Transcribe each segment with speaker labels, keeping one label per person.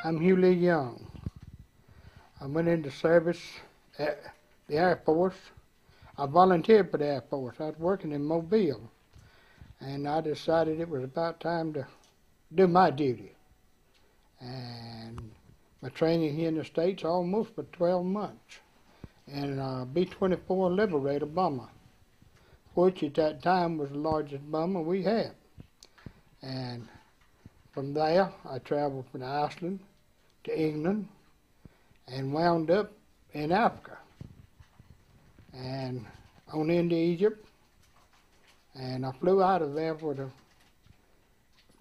Speaker 1: I'm Hugh Lee Young. I went into service at the Air Force. I volunteered for the Air Force. I was working in Mobile, and I decided it was about time to do my duty. And my training here in the States almost for 12 months in a B-24 Liberator bomber, which at that time was the largest bomber we had. And from there, I traveled from Iceland to England and wound up in Africa and on into Egypt. And I flew out of there to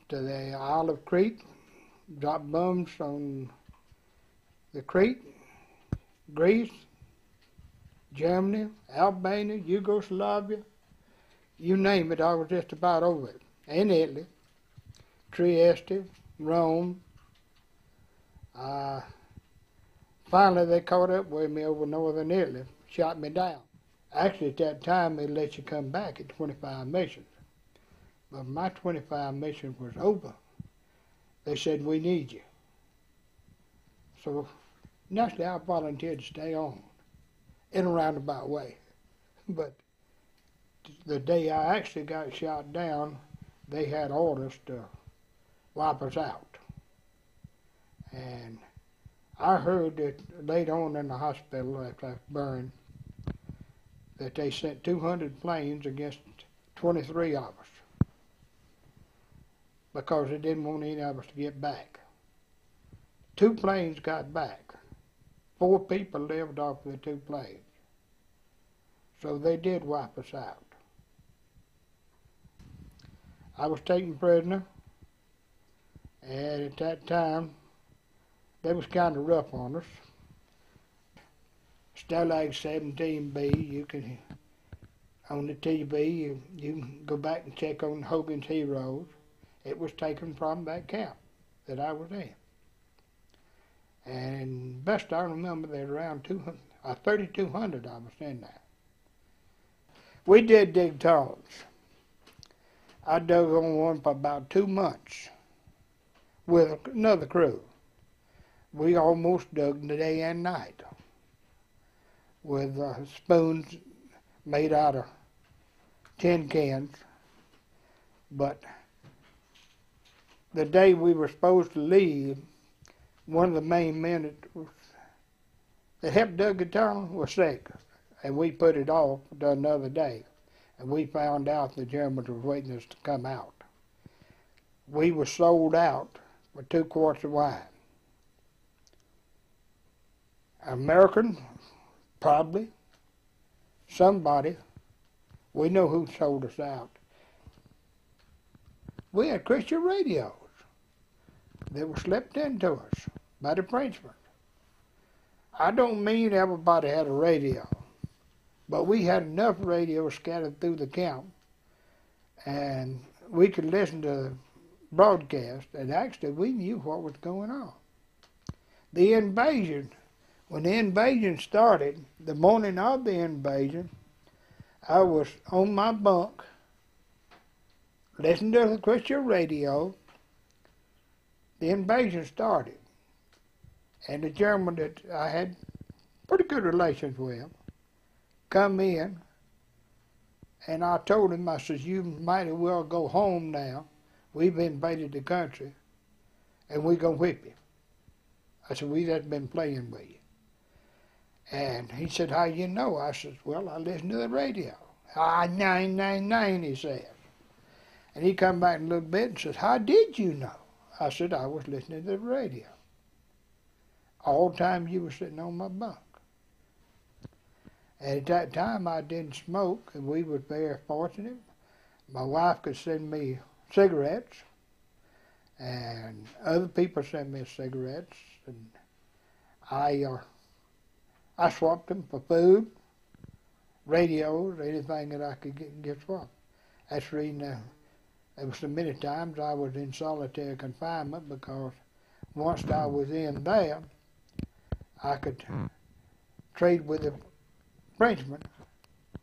Speaker 1: the Isle of Crete, dropped bombs on the Crete, Greece, Germany, Albania, Yugoslavia, you name it, I was just about over it. And Italy, Trieste, Rome. Finally, they caught up with me over northern Italy, shot me down. Actually, at that time, they let you come back at 25 missions. But my 25 mission was over. They said, we need you. So, naturally, I volunteered to stay on in a roundabout way. But the day I actually got shot down, they had orders to wipe us out. And I heard that later on in the hospital after I was burned, that they sent 200 planes against 23 of us because they didn't want any of us to get back. 2 planes got back. 4 people lived off the 2 planes. So they did wipe us out. I was taken prisoner, and at that time, they was kind of rough on us. Stalag 17B, you can, on the TV, you can go back and check on Hogan's Heroes. It was taken from that camp that I was in. And best I remember, there were around 3,200 of us in there. We did dig tunnels. I dug on one for about 2 months with another crew. We almost dug day and night with spoons made out of tin cans. But the day we were supposed to leave, one of the main men that helped dug the tunnel was sick, and we put it off to another day. And we found out the Germans were waiting us to come out. We were sold out for 2 quarts of wine. American, probably, somebody, we know who sold us out. We had Christian radios that were slipped into us by the Frenchmen. I don't mean everybody had a radio, but we had enough radios scattered through the camp, and we could listen to the broadcast, and actually we knew what was going on. The invasion, when the invasion started, the morning of the invasion, I was on my bunk, listening to the Christian radio. The invasion started, and the German that I had pretty good relations with come in, and I told him, I said, you might as well go home now. We've invaded the country, and we're going to whip you. I said, we just been playing with you. And he said, how you know? I said, well, I listened to the radio. 999, he said. And he come back in a little bit and says, how did you know? I said, I was listening to the radio. All the time you were sitting on my bunk. And at that time I didn't smoke, and we were very fortunate. My wife could send me cigarettes, and other people sent me cigarettes, and I swapped them for food, radios, anything that I could get swapped. That's the reason there was so many times I was in solitary confinement, because once I was in there, I could trade with the Frenchmen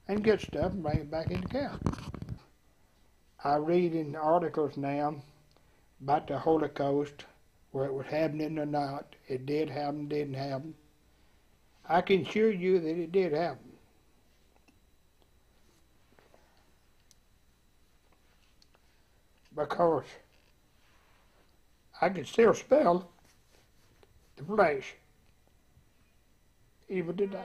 Speaker 1: and get stuff and bring it back into camp. I read in articles now about the Holocaust, whether it was happening or not. It did happen, didn't happen. I can assure you that it did happen. Because I can still smell the flesh, even today.